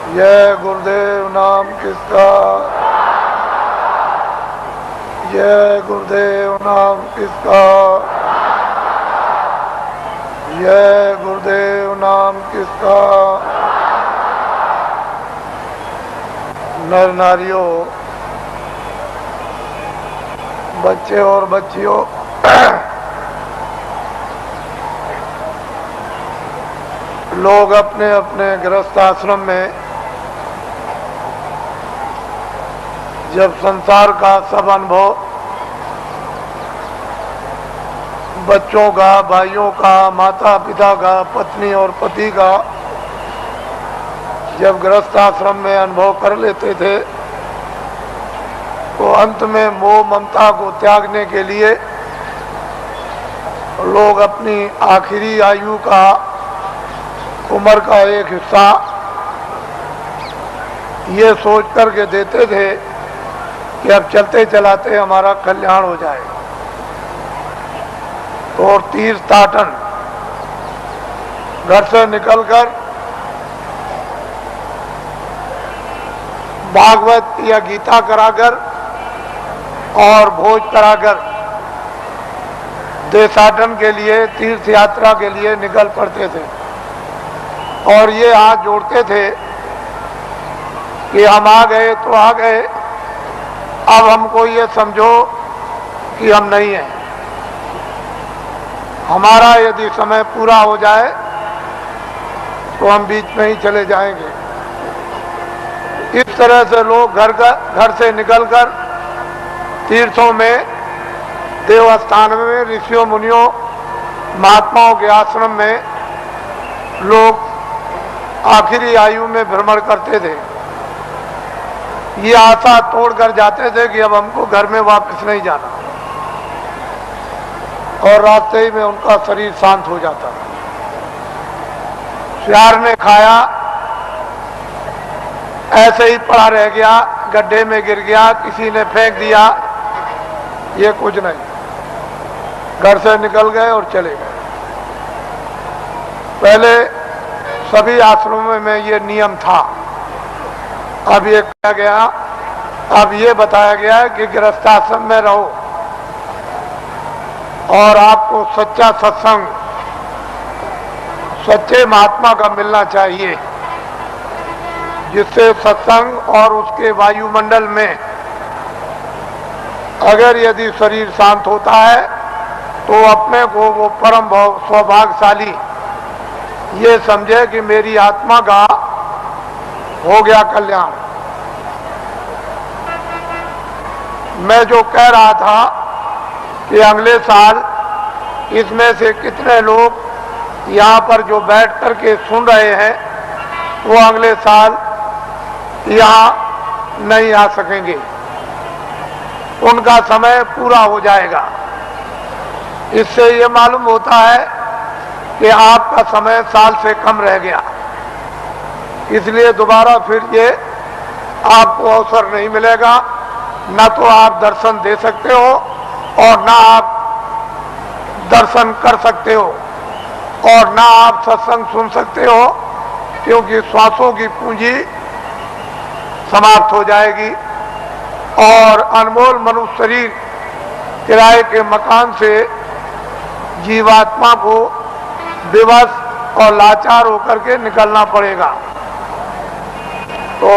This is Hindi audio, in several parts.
जय गुरुदेव नाम किसका, जय गुरुदेव नाम किसका, जय गुरुदेव नाम किसका। नर नारियों, बच्चे और बच्चियों, लोग अपने अपने गृहस्थ आश्रम में जब संसार का सब अनुभव बच्चों का, भाइयों का, माता पिता का, पत्नी और पति का जब गृहस्थ आश्रम में अनुभव कर लेते थे तो अंत में मोह ममता को त्यागने के लिए लोग अपनी आखिरी आयु का, उम्र का एक हिस्सा ये सोच करके देते थे कि अब चलते चलाते हमारा कल्याण हो जाए। और तीर्थाटन घर से निकलकर भागवत या गीता कराकर और भोज कराकर देशाटन के लिए, तीर्थ यात्रा के लिए निकल पड़ते थे और ये हाथ जोड़ते थे कि हम आ गए तो आ गए, अब हमको ये समझो कि हम नहीं हैं। हमारा यदि समय पूरा हो जाए तो हम बीच में ही चले जाएंगे। इस तरह से लोग घर से निकलकर तीर्थों में, देवस्थान में, ऋषियों मुनियों महात्माओं के आश्रम में लोग आखिरी आयु में भ्रमण करते थे। ये आशा तोड़कर जाते थे कि अब हमको घर में वापस नहीं जाना, और रास्ते ही में उनका शरीर शांत हो जाता। सियार ने खाया, ऐसे ही पड़ा रह गया, गड्ढे में गिर गया, किसी ने फेंक दिया, ये कुछ नहीं। घर से निकल गए और चले गए। पहले सभी आश्रमों में ये नियम था। अब ये कहा गया, अब ये बताया गया है कि गृहस्थाश्रम में रहो और आपको सच्चा सत्संग, सच्चे महात्मा का मिलना चाहिए, जिससे सत्संग और उसके वायुमंडल में अगर यदि शरीर शांत होता है तो अपने को वो परम सौभाग्यशाली ये समझे कि मेरी आत्मा का हो गया कल्याण। मैं जो कह रहा था कि अगले साल इसमें से कितने लोग यहाँ पर जो बैठ करके सुन रहे हैं वो अगले साल यहाँ नहीं आ सकेंगे, उनका समय पूरा हो जाएगा। इससे ये मालूम होता है कि आपका समय साल से कम रह गया, इसलिए दोबारा फिर ये आपको अवसर नहीं मिलेगा। न तो आप दर्शन दे सकते हो और न आप दर्शन कर सकते हो और न आप सत्संग सुन सकते हो, क्योंकि श्वासों की पूंजी समाप्त हो जाएगी और अनमोल मनुष्य शरीर किराए के मकान से जीवात्मा को विवश और लाचार होकर के निकलना पड़ेगा। तो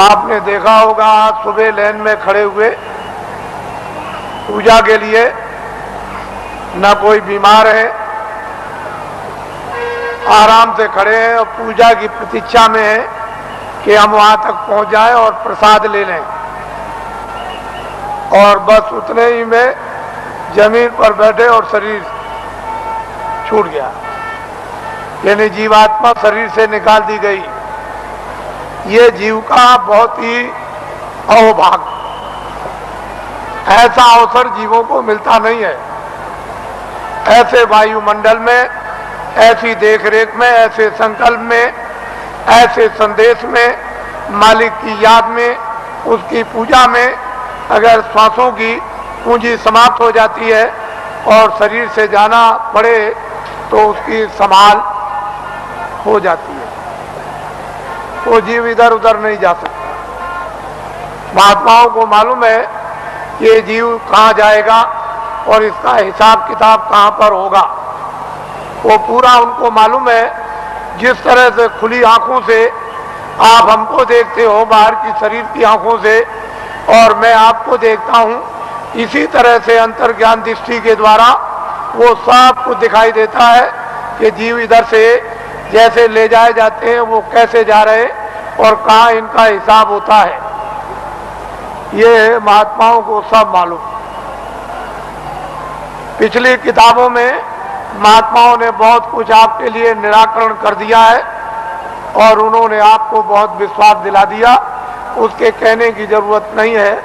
आपने देखा होगा, आज सुबह लाइन में खड़े हुए पूजा के लिए, न कोई बीमार है, आराम से खड़े हैं और पूजा की प्रतीक्षा में है कि हम वहां तक पहुंच जाएं और प्रसाद ले लें, और बस उतने ही में जमीन पर बैठे और शरीर छूट गया, यानी जीवात्मा शरीर से निकाल दी गई। ये जीव का बहुत ही अहोभाग्य, ऐसा अवसर जीवों को मिलता नहीं है। ऐसे वायुमंडल में, ऐसी देखरेख में, ऐसे संकल्प में, ऐसे संदेश में, मालिक की याद में, उसकी पूजा में अगर श्वासों की पूंजी समाप्त हो जाती है और शरीर से जाना पड़े तो उसकी संभाल हो जाती है। तो जीव इधर उधर नहीं जा सकता। महात्माओं को मालूम है कि ये जीव कहाँ जाएगा और इसका हिसाब किताब कहाँ पर होगा, वो पूरा उनको मालूम है। जिस तरह से खुली आंखों से आप हमको देखते हो बाहर की शरीर की आंखों से, और मैं आपको देखता हूँ, इसी तरह से अंतर्ज्ञान दृष्टि के द्वारा वो सब कुछ दिखाई देता है कि जीव इधर से जैसे ले जाए जाते हैं वो कैसे जा रहे और कहाँ इनका हिसाब होता है। ये महात्माओं को सब मालूम। पिछली किताबों में महात्माओं ने बहुत कुछ आपके लिए निराकरण कर दिया है और उन्होंने आपको बहुत विश्वास दिला दिया, उसके कहने की जरूरत नहीं है।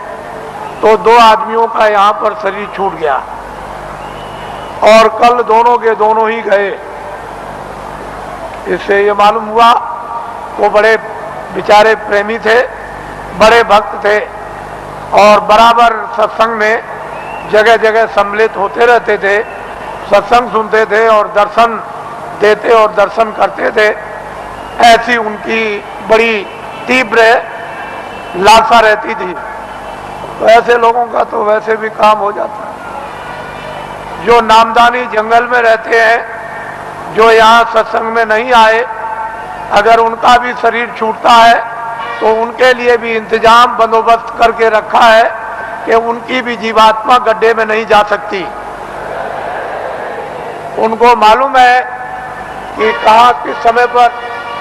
तो दो आदमियों का यहाँ पर शरीर छूट गया और कल दोनों के दोनों ही गए। इससे ये मालूम हुआ वो बड़े बेचारे प्रेमी थे, बड़े भक्त थे और बराबर सत्संग में जगह जगह सम्मिलित होते रहते थे, सत्संग सुनते थे और दर्शन देते और दर्शन करते थे। ऐसी उनकी बड़ी तीव्र लालसा रहती थी। तो ऐसे लोगों का तो वैसे भी काम हो जाता है। जो नामदानी जंगल में रहते हैं, जो यहाँ सत्संग में नहीं आए, अगर उनका भी शरीर छूटता है तो उनके लिए भी इंतजाम बंदोबस्त करके रखा है कि उनकी भी जीवात्मा गड्ढे में नहीं जा सकती। उनको मालूम है कि कहाँ किस समय पर।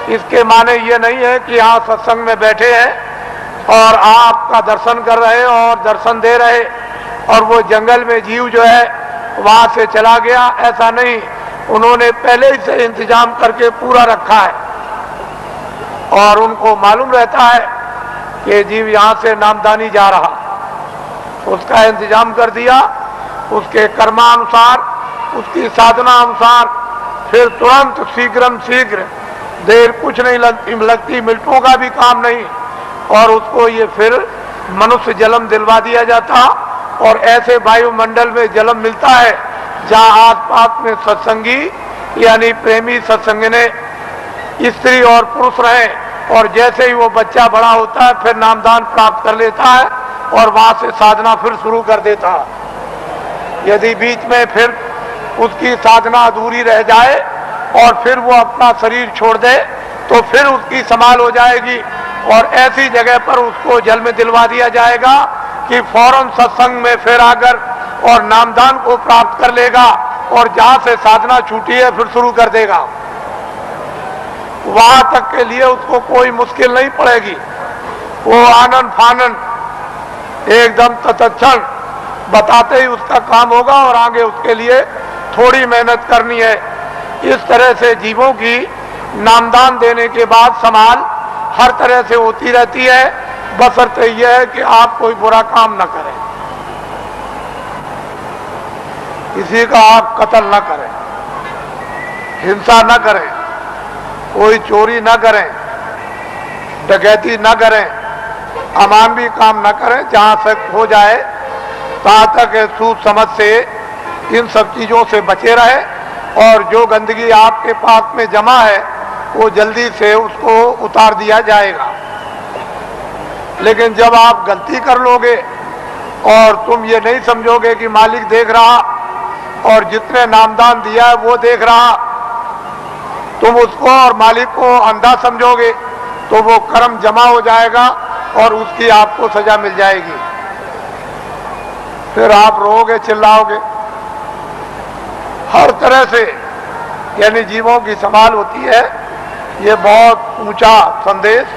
इसके माने ये नहीं है कि यहाँ सत्संग में बैठे हैं और आपका दर्शन कर रहे और दर्शन दे रहे और वो जंगल में जीव जो है वहां से चला गया, ऐसा नहीं। उन्होंने पहले ही से इंतजाम करके पूरा रखा है और उनको मालूम रहता है कि जीव यहाँ से नामदानी जा रहा, उसका इंतजाम कर दिया। उसके कर्मानुसार, उसकी साधना अनुसार फिर तुरंत शीघ्र देर कुछ नहीं लगती, मिनटों का भी काम नहीं, और उसको ये फिर मनुष्य जन्म दिलवा दिया जाता। और ऐसे वायुमंडल में जन्म मिलता है जहाँ आसपास में सत्संगी यानी प्रेमी सत्संगने स्त्री और पुरुष रहे, और जैसे ही वो बच्चा बड़ा होता है फिर नामदान प्राप्त कर लेता है और वहां से साधना फिर शुरू कर देता है। यदि बीच में फिर उसकी साधना अधूरी रह जाए और फिर वो अपना शरीर छोड़ दे तो फिर उसकी संभाल हो जाएगी और ऐसी जगह पर उसको जल में दिलवा दिया जाएगा कि फौरन सत्संग में फिर आकर और नामदान को प्राप्त कर लेगा और जहां से साधना छूटी है फिर शुरू कर देगा। वहां तक के लिए उसको कोई मुश्किल नहीं पड़ेगी। वो आनंद फानंद एकदम तत्क्षण बताते ही उसका काम होगा और आगे उसके लिए थोड़ी मेहनत करनी है। इस तरह से जीवों की नामदान देने के बाद संभाल हर तरह से होती रहती है, बशर्ते यह है कि आप कोई बुरा काम न करें, किसी का आप कत्ल न करें, हिंसा न करें, कोई चोरी न करें, डकैती न करें, अमानवी काम न करें। जहां से हो जाए तहां तक सूझ समझ से इन सब चीजों से बचे रहे और जो गंदगी आपके पास में जमा है वो जल्दी से उसको उतार दिया जाएगा। लेकिन जब आप गलती कर लोगे और तुम ये नहीं समझोगे कि मालिक देख रहा और जितने नामदान दिया है वो देख रहा, तुम उसको और मालिक को अंधा समझोगे तो वो कर्म जमा हो जाएगा और उसकी आपको सजा मिल जाएगी। फिर आप रोओगे, चिल्लाओगे। हर तरह से यानी जीवों की संभाल होती है। ये बहुत ऊंचा संदेश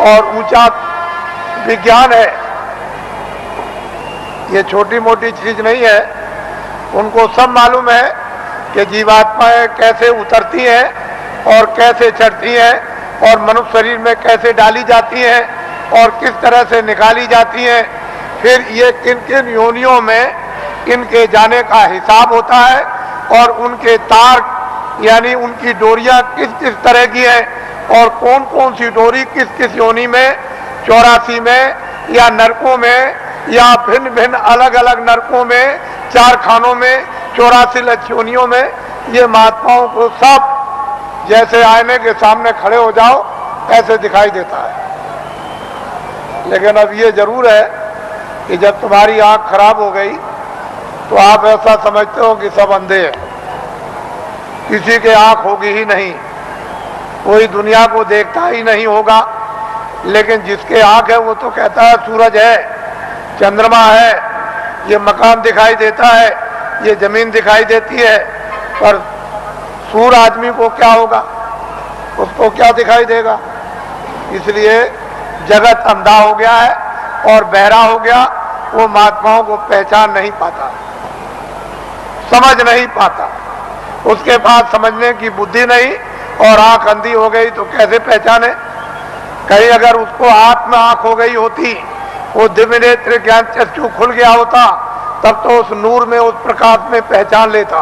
और ऊंचा विज्ञान है, ये छोटी मोटी चीज नहीं है। उनको सब मालूम है कि जीवात्माएं कैसे उतरती हैं और कैसे चढ़ती हैं और मनुष्य शरीर में कैसे डाली जाती हैं और किस तरह से निकाली जाती हैं। फिर ये किन किन योनियों में इनके जाने का हिसाब होता है और उनके तार यानी उनकी डोरियां किस किस तरह की हैं और कौन कौन सी डोरी किस किस योनि में, 84 में या नरकों में या भिन्न भिन्न अलग अलग नरकों में, 4 खानों में, 84 लक्ष्योनियों में, ये महात्माओं को सब जैसे आईने के सामने खड़े हो जाओ ऐसे दिखाई देता है। लेकिन अब ये जरूर है कि जब तुम्हारी आंख खराब हो गई तो आप ऐसा समझते हो कि सब अंधे हैं, किसी के आंख होगी ही नहीं, कोई दुनिया को देखता ही नहीं होगा। लेकिन जिसके आंख है वो तो कहता है सूरज है, चंद्रमा है, ये मकान दिखाई देता है, ये जमीन दिखाई देती है। पर सूर आदमी को क्या होगा, उसको क्या दिखाई देगा? इसलिए जगत अंधा हो गया है और बहरा हो गया, वो महात्माओं को पहचान नहीं पाता, समझ नहीं पाता। उसके पास समझने की बुद्धि नहीं और आंख अंधी हो गई तो कैसे पहचाने? कहीं अगर उसको आंख में आंख हो गई होती, वो दिव्य नेत्र ज्ञान चक्षु खुल गया होता, तब तो उस नूर में, उस प्रकाश में पहचान लेता।